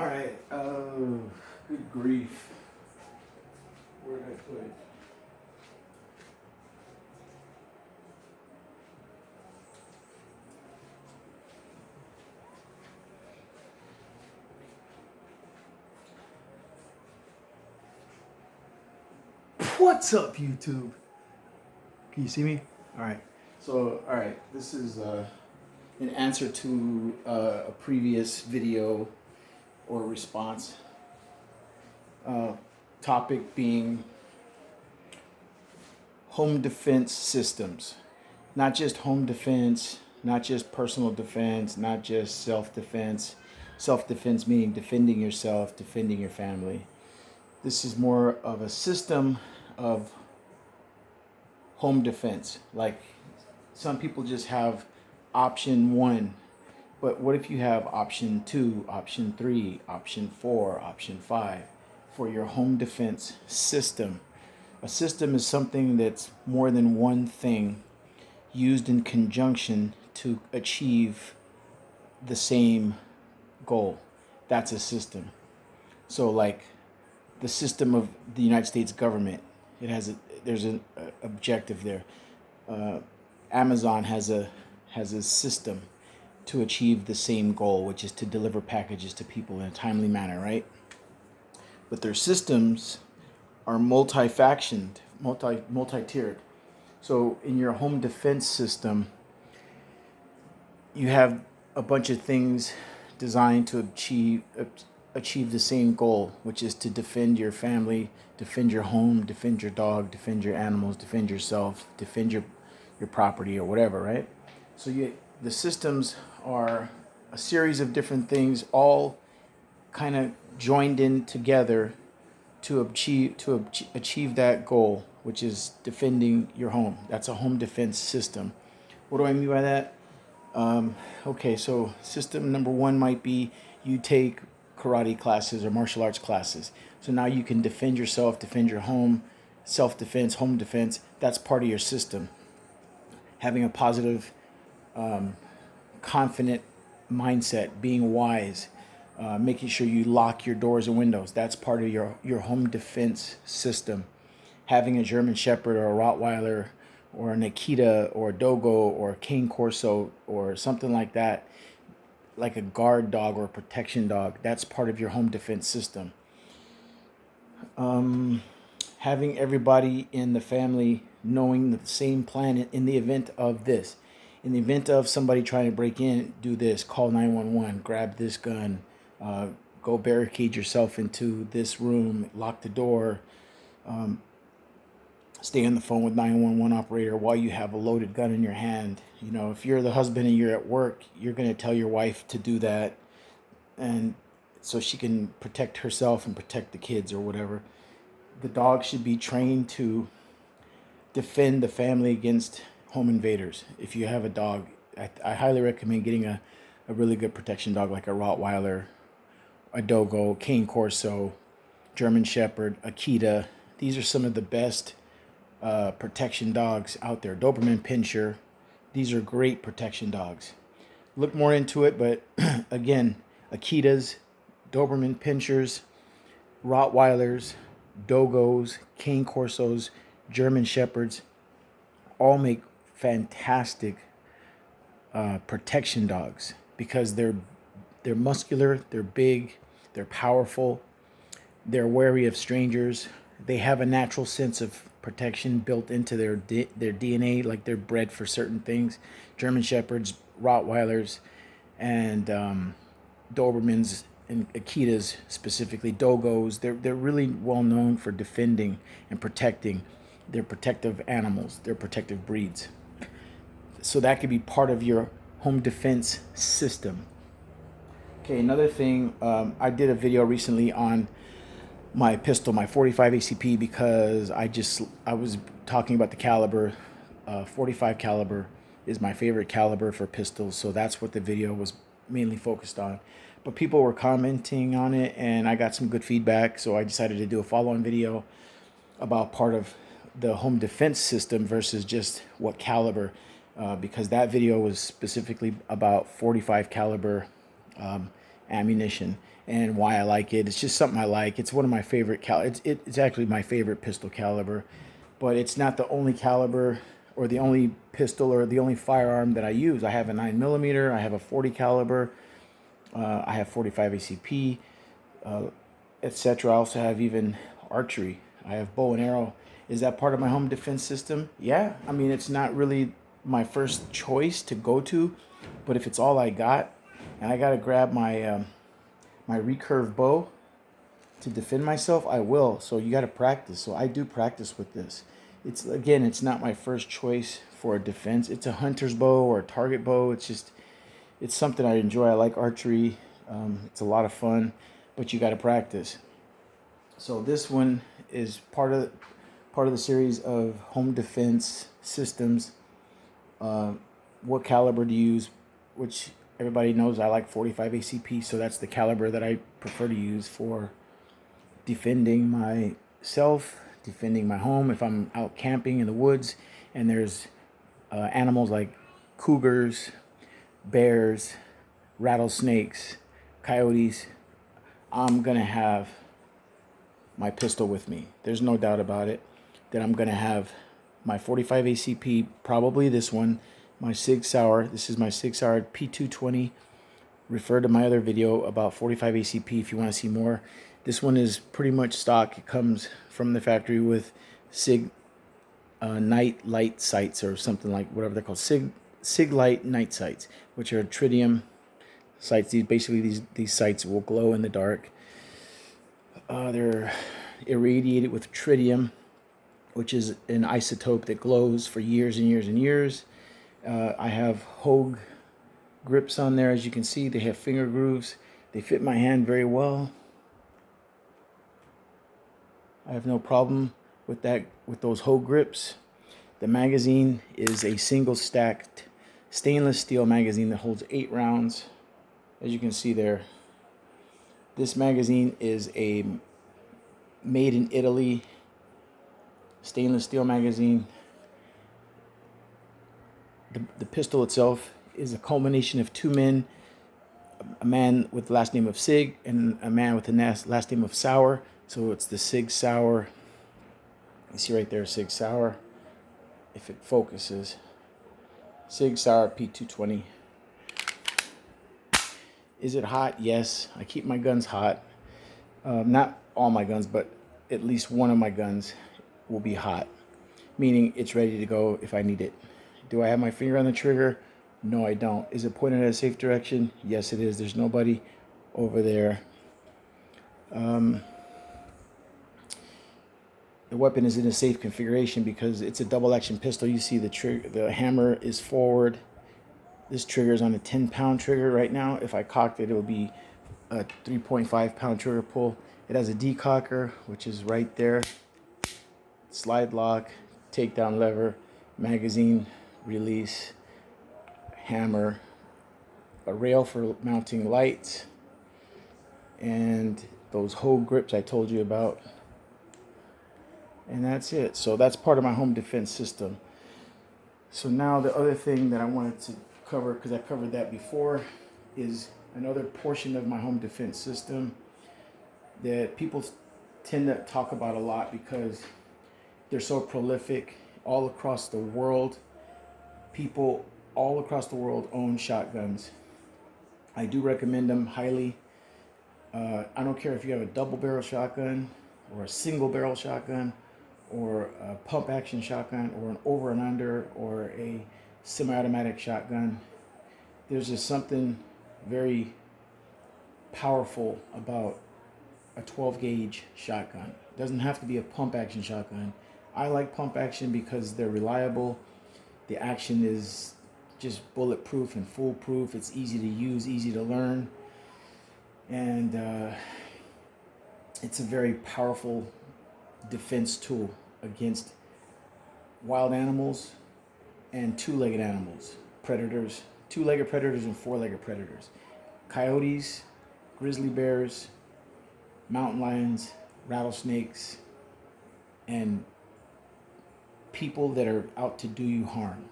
right. Good grief. Where did I put it? What's up, YouTube? Can you see me? All right. So, all right. This is an answer to a previous video or response. Topic being home defense systems. Not just home defense, not just personal defense, not just self-defense. Self-defense meaning defending yourself, defending your family. This is more of a system of home defense. Like some people just have option 1, but what if you have option 2, option 3, option 4, option 5 for your home defense system? A system is something that's more than one thing used in conjunction to achieve the same goal. That's a system. So like the system of the United States government, there's an objective there. Amazon has a system to achieve the same goal, which is to deliver packages to people in a timely manner, right? But their systems are multi-factioned, multi-tiered. So in your home defense system, you have a bunch of things designed to achieve the same goal, which is to defend your family, defend your home, defend your dog, defend your animals, defend yourself, defend your property or whatever, right? So the systems are a series of different things, all kind of joined in together to achieve that goal, which is defending your home. That's a home defense system. What do I mean by that? Okay, so system number 1 might be you take karate classes or martial arts classes. So now you can defend yourself, defend your home, self-defense, home defense. That's part of your system. Having a positive, confident mindset, being wise, making sure you lock your doors and windows. That's part of your home defense system. Having a German Shepherd or a Rottweiler or an Akita or a Dogo or a Cane Corso or something like that, like a guard dog or a protection dog, that's part of your home defense system. Having everybody in the family knowing the same plan in the event of this. In the event of somebody trying to break in, do this, call 911, grab this gun, go barricade yourself into this room, lock the door, stay on the phone with 911 operator while you have a loaded gun in your hand. You know, if you're the husband and you're at work, you're going to tell your wife to do that, and so she can protect herself and protect the kids or whatever. The dog should be trained to defend the family against home invaders. If you have a dog, I highly recommend getting a really good protection dog like a Rottweiler, a Dogo, Cane Corso, German Shepherd, Akita. These are some of the best protection dogs out there. Doberman Pinscher. These are great protection dogs. Look more into it, but again, Akitas, Doberman Pinschers, Rottweilers, Dogos, Cane Corsos, German Shepherds, all make fantastic protection dogs because they're muscular, they're big, they're powerful, they're wary of strangers. They have a natural sense of protection built into their DNA, like they're bred for certain things. German Shepherds, Rottweilers, and Dobermans and Akitas, specifically Dogos, they're really well known for defending and protecting. They're protective animals. They're protective breeds. So that could be part of your home defense system. Okay, another thing, I did a video recently on my pistol, my 45 ACP, because I was talking about the caliber. 45 caliber is my favorite caliber for pistols, so that's what the video was mainly focused on. But people were commenting on it, and I got some good feedback, so I decided to do a follow-on video about part of the home defense system versus just what caliber, because that video was specifically about 45 caliber ammunition. And why I like it, it's just something I like. It's one of my favorite it's actually my favorite pistol caliber, but it's not the only caliber or the only pistol or the only firearm that I use. I have a 9mm, I have a 40 caliber, I have 45 ACP, etc. I also have even archery. I have bow and arrow. Is that part of my home defense system? Yeah. I mean, it's not really my first choice to go to, but if it's all I got, and I got to grab my recurve bow to defend myself, I will. So you got to practice. So I do practice with this. It's not my first choice for a defense. It's a hunter's bow or a target bow. It's something I enjoy. I like archery. It's a lot of fun, but you got to practice. So this one is part of the series of home defense systems. What caliber to use, which everybody knows I like 45 ACP, so that's the caliber that I prefer to use for defending myself, defending my home. If I'm out camping in the woods and there's animals like cougars, bears, rattlesnakes, coyotes, I'm gonna have my pistol with me. There's no doubt about it that I'm gonna have my 45 ACP, probably this one, my Sig Sauer. This is my Sig Sauer P220. Refer to my other video about 45 ACP if you want to see more. This one is pretty much stock. It comes from the factory with Sig night light sights or something like whatever they're called. Sig light night sights, which are tritium sights. These sights will glow in the dark. They're irradiated with tritium, which is an isotope that glows for years and years and years. I have Hogue grips on there. As you can see, they have finger grooves. They fit my hand very well. I have no problem with those Hogue grips. The magazine is a single stacked stainless steel magazine that holds 8 rounds. As you can see there, this magazine is a made in Italy stainless steel magazine. The pistol itself is a culmination of two men, a man with the last name of Sig and a man with the last name of Sauer. So it's the Sig Sauer. You see right there, Sig Sauer. If it focuses, Sig Sauer P220. Is it hot? Yes. I keep my guns hot. Not all my guns, but at least one of my guns will be hot, meaning it's ready to go if I need it. Do I have my finger on the trigger? No, I don't. Is it pointed at a safe direction? Yes, it is. There's nobody over there. The weapon is in a safe configuration because it's a double action pistol. You see the hammer is forward. This trigger is on a 10-pound trigger right now. If I cocked it, it would be a 3.5-pound trigger pull. It has a decocker, which is right there. Slide lock, takedown lever, magazine release, hammer, a rail for mounting lights, and those Hogue grips I told you about. And that's it. So that's part of my home defense system. So now the other thing that I wanted to cover, because I covered that before, is another portion of my home defense system that people tend to talk about a lot because they're so prolific all across the world. People all across the world own shotguns. I do recommend them highly. I don't care if you have a double barrel shotgun or a single barrel shotgun or a pump action shotgun or an over and under or a semi-automatic shotgun. There's just something very powerful about a 12 gauge shotgun. It doesn't have to be a pump action shotgun. I like pump action because they're reliable. The action is just bulletproof and foolproof. It's easy to use, easy to learn. And it's a very powerful defense tool against wild animals and two-legged animals, predators, two-legged predators and four-legged predators, coyotes, grizzly bears, mountain lions, rattlesnakes, and people that are out to do you harm.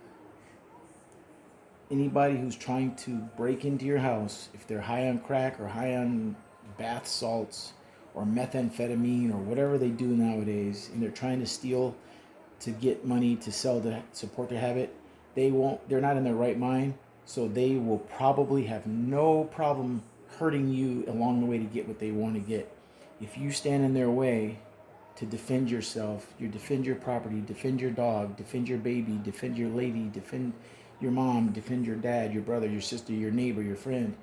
Anybody who's trying to break into your house, if they're high on crack or high on bath salts or methamphetamine or whatever they do nowadays, and they're trying to steal to get money to sell to support their habit, they're not in their right mind, so they will probably have no problem hurting you along the way to get what they want to get. If you stand in their way to defend yourself, you defend your property, defend your dog, defend your baby, defend your lady, defend your mom, defend your dad, your brother, your sister, your neighbor, your friend,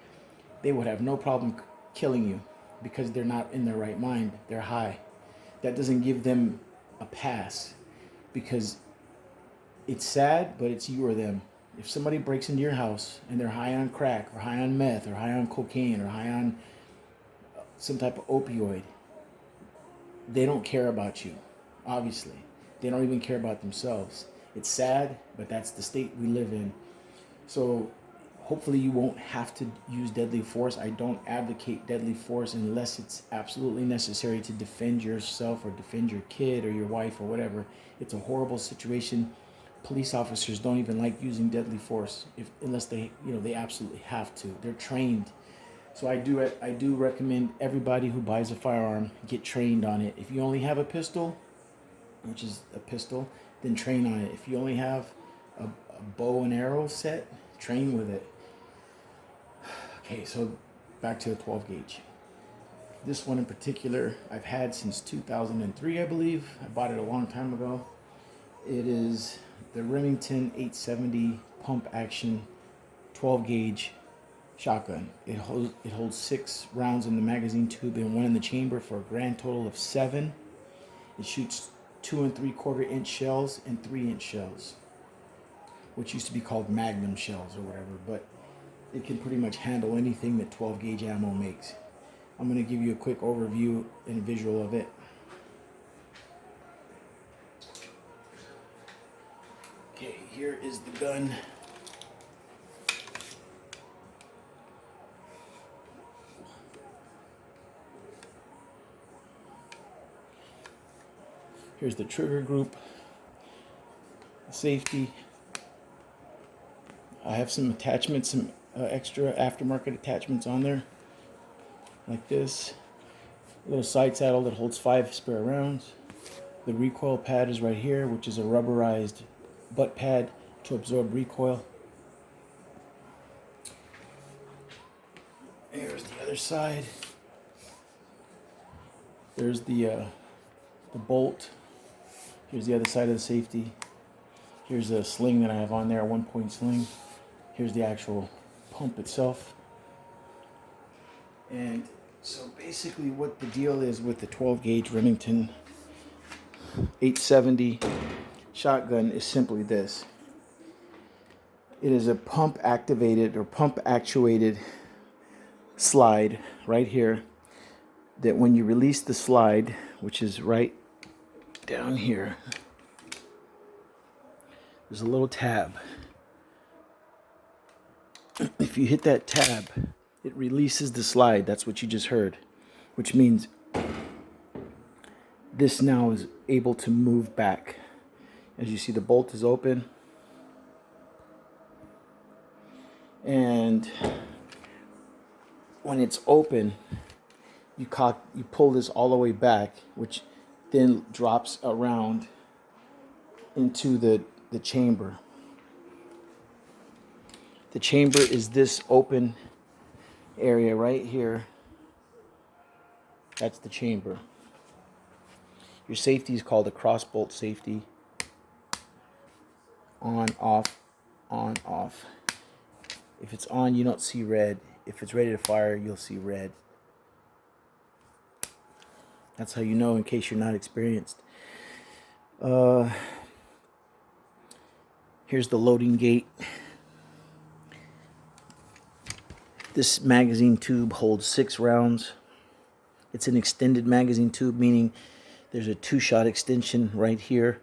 they would have no problem killing you because they're not in their right mind. They're high. That doesn't give them a pass, because it's sad, but it's you or them. If somebody breaks into your house and they're high on crack or high on meth or high on cocaine or high on some type of opioid, they don't care about you, obviously. They don't even care about themselves. It's sad, but that's the state we live in. So hopefully you won't have to use deadly force. I don't advocate deadly force unless it's absolutely necessary to defend yourself or defend your kid or your wife or whatever. It's a horrible situation. Police officers don't even like using deadly force unless they absolutely have to. They're trained. So I do recommend everybody who buys a firearm get trained on it. If you only have a pistol, which is a pistol, then train on it. If you only have a bow and arrow set, train with it. Okay, so back to the 12 gauge. This one in particular, I've had since 2003, I believe. I bought it a long time ago. It is the Remington 870 pump action 12 gauge shotgun. It holds 6 rounds in the magazine tube and 1 in the chamber for a grand total of 7. It shoots 2 3/4 inch shells and 3-inch shells, which used to be called Magnum shells or whatever, but it can pretty much handle anything that 12 gauge ammo makes. I'm going to give you a quick overview and a visual of it. Okay, here is the gun. Here's the trigger group, safety. I have some attachments, some extra aftermarket attachments on there, like this. A little side saddle that holds 5 spare rounds. The recoil pad is right here, which is a rubberized butt pad to absorb recoil. Here's the other side. There's the bolt. Here's the other side of the safety. Here's a sling that I have on there, a 1-point sling. Here's the actual pump itself. And so basically what the deal is with the 12 gauge Remington 870 shotgun is simply this. It is a pump activated or pump actuated slide right here, that when you release the slide, which is right down here, there's a little tab. If you hit that tab, it releases the slide. That's what you just heard, which means this now is able to move back. As you see, the bolt is open, and when it's open, you pull this all the way back, which then drops around into the chamber. The chamber is this open area right here. That's the chamber. Your safety is called a cross bolt safety. On, off, on, off. If it's on, you don't see red. If it's ready to fire, you'll see red. That's how you know, in case you're not experienced. Here's the loading gate. This magazine tube holds 6 rounds. It's an extended magazine tube, meaning there's a 2-shot extension right here.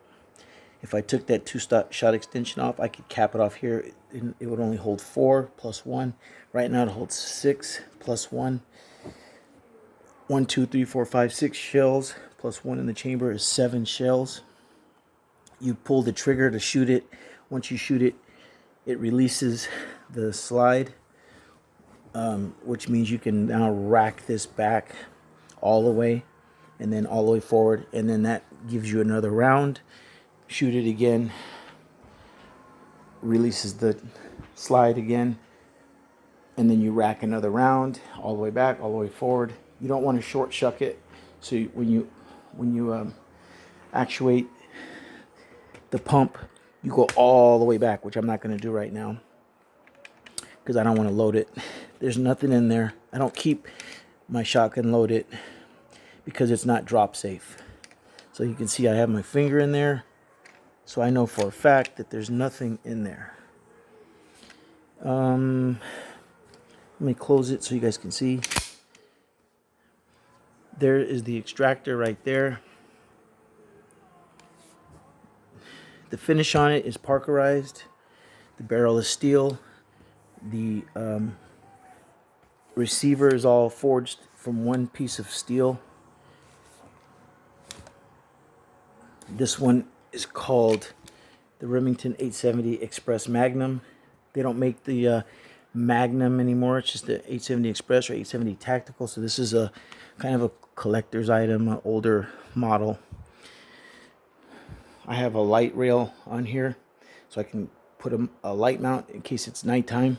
If I took that 2-shot extension off, I could cap it off here. It would only hold 4 plus 1. Right now it holds 6 plus 1. 1, 2, 3, 4, 5, 6 shells plus 1 in the chamber is 7 shells. You pull the trigger to shoot it. Once you shoot it, It releases the slide, which means you can now rack this back all the way and then all the way forward, and then that gives you another round. Shoot it again, releases the slide again, and then you rack another round all the way back, all the way forward. You don't want to short shuck it, so when you actuate the pump, you go all the way back, which I'm not going to do right now because I don't want to load it. There's nothing in there. I don't keep my shotgun loaded because it's not drop safe. So you can see I have my finger in there, so I know for a fact that there's nothing in there. Let me close it so you guys can see. There is the extractor right there. The finish on it is parkerized. The barrel is steel. The receiver is all forged from one piece of steel. This one is called the Remington 870 Express Magnum. They don't make the Magnum anymore. It's just the 870 Express or 870 Tactical. So this is a kind of a collector's item, an older model. I have a light rail on here, so I can put a light mount in case it's nighttime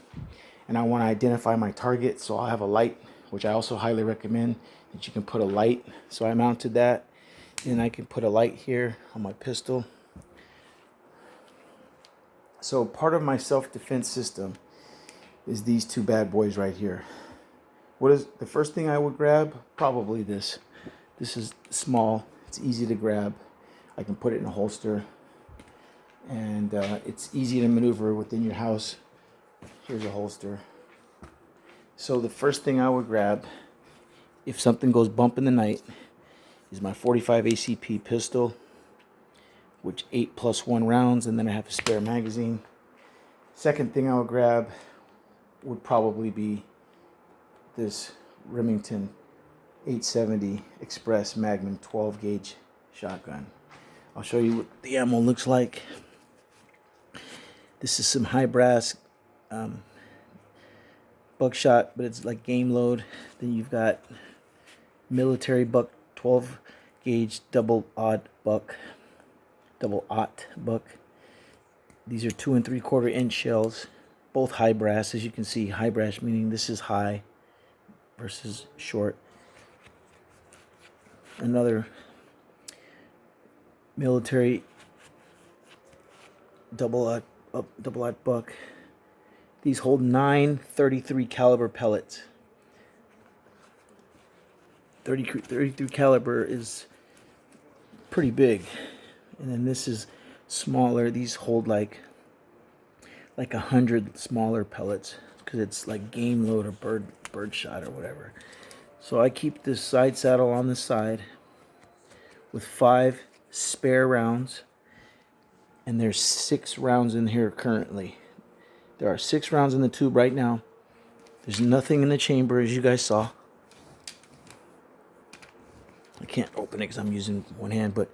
and I want to identify my target. So I'll have a light, which I also highly recommend that you can put a light. So I mounted that, and I can put a light here on my pistol. So part of my self-defense system is these two bad boys right here. What is the first thing I would grab? Probably this. This is small. It's easy to grab. I can put it in a holster, and it's easy to maneuver within your house. Here's a holster. So the first thing I would grab, if something goes bump in the night, is my 45 ACP pistol, which 8+1 rounds, and then I have a spare magazine. Second thing I would grab would probably be this Remington 870 Express Magnum 12 gauge shotgun. I'll show you what the ammo looks like. This is some high brass buckshot, but it's like game load. Then you've got military buck 12 gauge double aught buck. These are 2 3/4 inch shells, both high brass. As you can see, high brass meaning this is high versus short. Another military double aught buck. These hold 9 .33 caliber pellets. 33 caliber is pretty big, and then this is smaller. These hold like 100 smaller pellets because it's like game load or bird shot or whatever. So I keep this side saddle on the side with 5 spare rounds, and there's 6 rounds in here currently. There are 6 rounds in the tube right now. There's nothing in the chamber, as you guys saw. I can't open it because I'm using one hand, but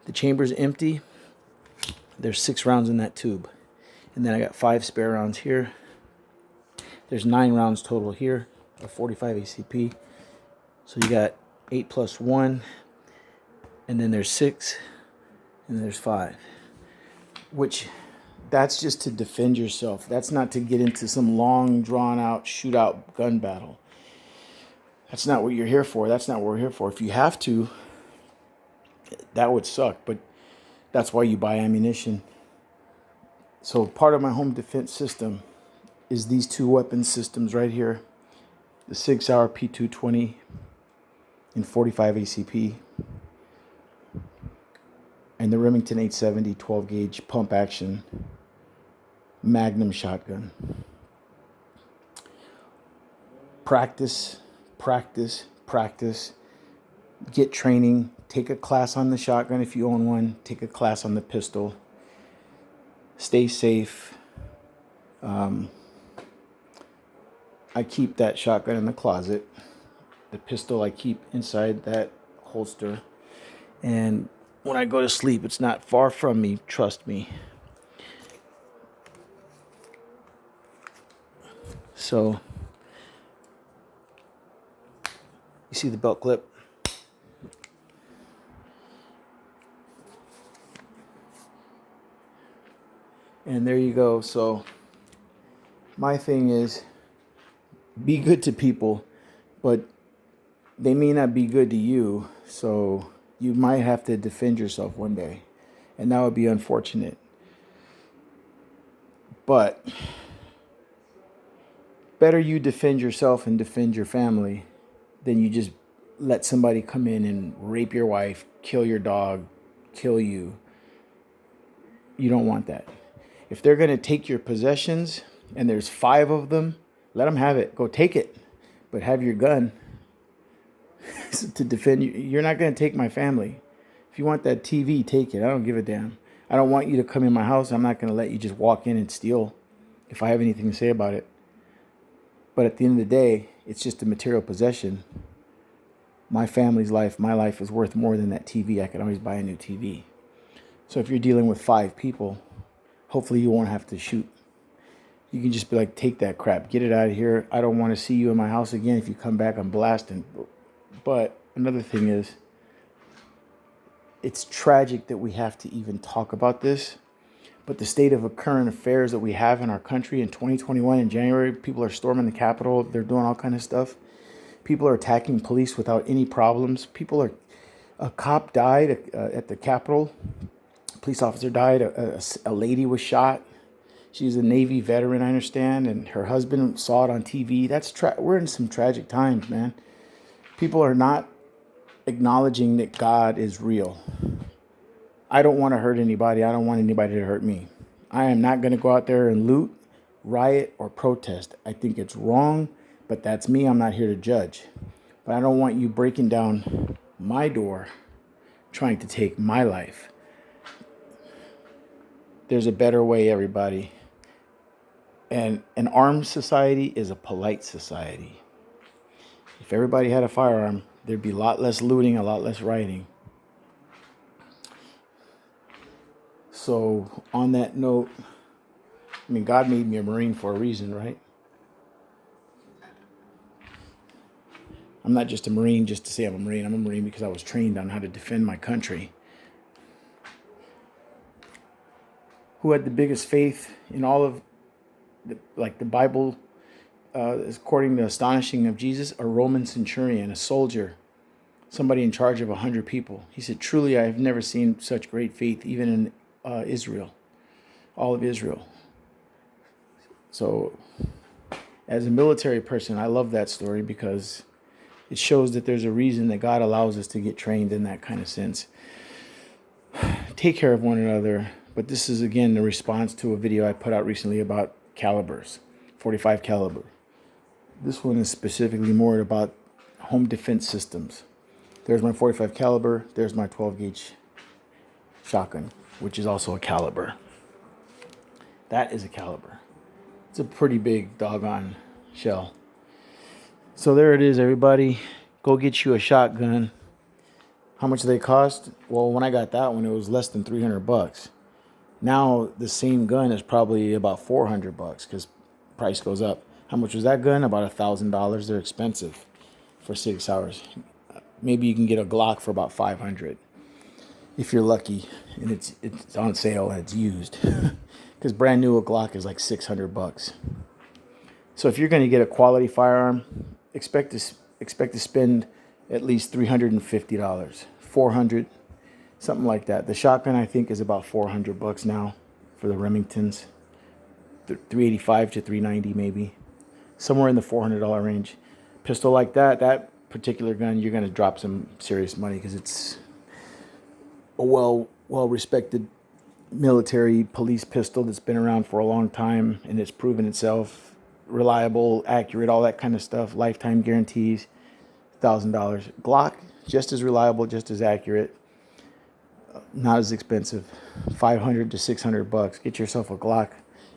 the chamber's empty. There's 6 rounds in that tube, and then I got 5 spare rounds here. There's 9 rounds total here of 45 ACP. So you got 8+1, and then there's 6, and there's 5, which that's just to defend yourself. That's not to get into some long, drawn-out shootout gun battle. That's not what you're here for. That's not what we're here for. If you have to, that would suck, but that's why you buy ammunition. So part of my home defense system is these 2 weapon systems right here. The 6-hour P220 in 45 ACP, and the Remington 870 12 gauge pump action Magnum shotgun. Practice, practice, practice. Get training. Take a class on the shotgun if you own one. Take a class on the pistol. Stay safe. I keep that shotgun in the closet. The pistol I keep inside that holster. And when I go to sleep, it's not far from me, trust me. So you see the belt clip? And there you go. So my thing is, be good to people, but they may not be good to you. So you might have to defend yourself one day. And that would be unfortunate. But better you defend yourself and defend your family than you just let somebody come in and rape your wife, kill your dog, kill you. You don't want that. If they're going to take your possessions and there's 5 of them, let them have it. Go take it. But have your gun to defend you. You're not going to take my family. If you want that TV, take it. I don't give a damn. I don't want you to come in my house. I'm not going to let you just walk in and steal if I have anything to say about it. But at the end of the day, it's just a material possession. My family's life, my life is worth more than that TV. I can always buy a new TV. So if you're dealing with 5 people, hopefully you won't have to shoot. You can just be like, take that crap. Get it out of here. I don't want to see you in my house again. If you come back, I'm blasting. But another thing is, it's tragic that we have to even talk about this. But the state of current affairs that we have in our country in 2021 in January, people are storming the Capitol. They're doing all kind of stuff. People are attacking police without any problems. A cop died at the Capitol. A police officer died. A lady was shot. She's a Navy veteran, I understand, and her husband saw it on TV. We're in some tragic times, man. People are not acknowledging that God is real. I don't want to hurt anybody. I don't want anybody to hurt me. I am not going to go out there and loot, riot, or protest. I think it's wrong, but that's me. I'm not here to judge. But I don't want you breaking down my door, trying to take my life. There's a better way, everybody. And an armed society is a polite society. If everybody had a firearm, there'd be a lot less looting, a lot less rioting. So on that note, I mean, God made me a Marine for a reason, right? I'm not just a Marine just to say I'm a Marine. I'm a Marine because I was trained on how to defend my country. Who had the biggest faith in all of the Bible, according to the astonishing of Jesus? A Roman centurion, a soldier, somebody in charge of 100 people. He said, truly, I have never seen such great faith, even in Israel, all of Israel. So as a military person, I love that story because it shows that there's a reason that God allows us to get trained in that kind of sense. Take care of one another. But this is, again, the response to a video I put out recently about calibers, 45 caliber. This one is specifically more about home defense systems. There's my 45 caliber. There's my 12 gauge shotgun, which is also a caliber. That is a caliber. It's a pretty big doggone shell. So there it is, everybody. Go get you a shotgun. How much do they cost? Well, when I got that one, it was less than $300. Now the same gun is probably about $400 because price goes up. How much was that gun? About $1,000. They're expensive for 6 hours. Maybe you can get a Glock for about $500 if you're lucky, and it's on sale and it's used. Because brand new a Glock is like $600. So if you're going to get a quality firearm, expect to spend at least $350, $400. Something like that. The shotgun, I think, is about $400 now for the Remingtons. $385 to $390 maybe. Somewhere in the $400 range. Pistol like that particular gun, you're going to drop some serious money because it's a well-respected military police pistol that's been around for a long time, and it's proven itself reliable, accurate, all that kind of stuff. Lifetime guarantees, $1,000. Glock, just as reliable, just as accurate. Not as expensive, $500 to $600. Get yourself a Glock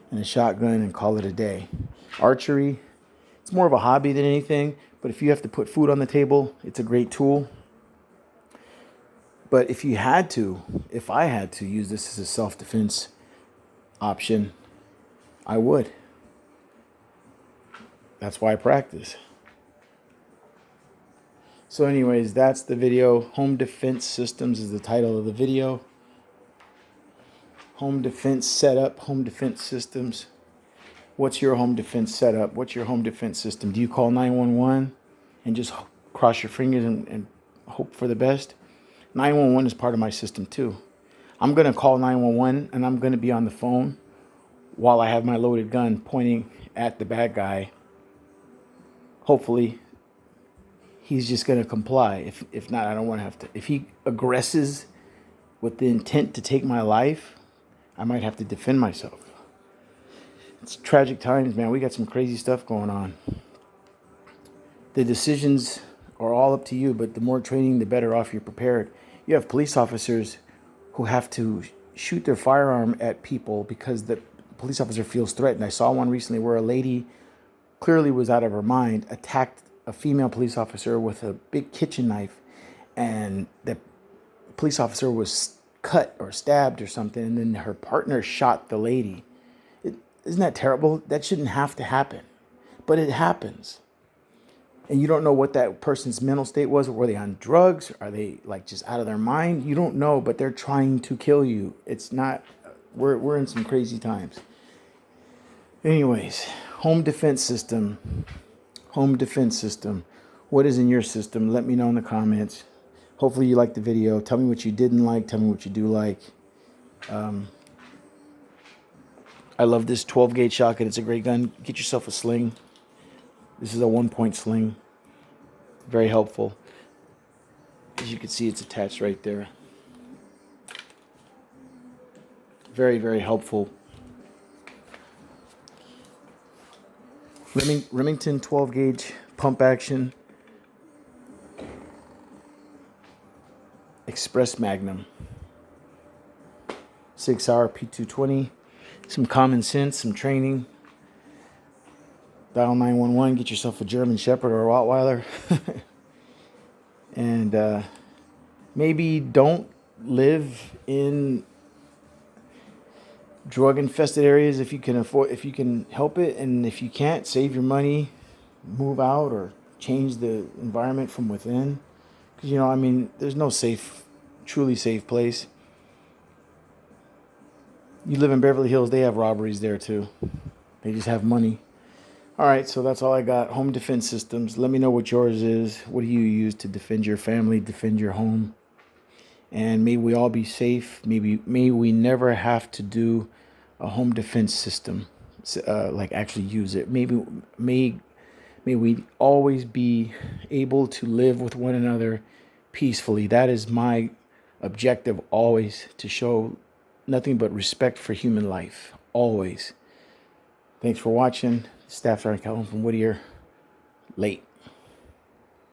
and a shotgun and call it a day. Archery, it's more of a hobby than anything, but if you have to put food on the table, it's a great tool. But if I had to use this as a self-defense option, I would. That's why I practice. So anyways, that's the video. Home defense systems is the title of the video. Home defense setup, home defense systems. What's your home defense setup? What's your home defense system? Do you call 911 and just cross your fingers and hope for the best? 911 is part of my system too. I'm going to call 911 and I'm going to be on the phone while I have my loaded gun pointing at the bad guy. Hopefully, he's just going to comply. If not, I don't want to have to. If he aggresses with the intent to take my life, I might have to defend myself. It's tragic times, man. We got some crazy stuff going on. The decisions are all up to you, but the more training, the better off you're prepared. You have police officers who have to shoot their firearm at people because the police officer feels threatened. I saw one recently where a lady clearly was out of her mind, attacked a female police officer with a big kitchen knife, and the police officer was cut or stabbed or something, and then her partner shot the lady. Isn't that terrible? That shouldn't have to happen, but it happens. And you don't know what that person's mental state was. Were they on drugs? Are they like just out of their mind? You don't know, but they're trying to kill you. It's not, we're in some crazy times. Anyways, home defense system. Home defense system. What is in your system? Let me know in the comments. Hopefully you liked the video. Tell me what you didn't like. Tell me what you do like. I love this 12 gauge shotgun. It's a great gun. Get yourself a sling. This is a 1-point sling. Very helpful. As you can see, it's attached right there. Very, very helpful. Remington 12 gauge pump action. Express Magnum. 6-hour P220. Some common sense, some training. Dial 911, get yourself a German Shepherd or a Rottweiler. And maybe don't live in drug infested areas if you can afford, if you can help it, and if you can't, save your money, move out, or change the environment from within. Because there's no truly safe place. You live in Beverly Hills, they have robberies there too. They just have money. All right, so that's all I got. Home defense systems. Let me know what yours is. What do you use to defend your family, defend your home? And may we all be safe. May we never have to do a home defense system, like actually use it. May we always be able to live with one another peacefully. That is my objective always, to show nothing but respect for human life. Always. Thanks for watching. Staff Sergeant Calhoun from Whittier. Late.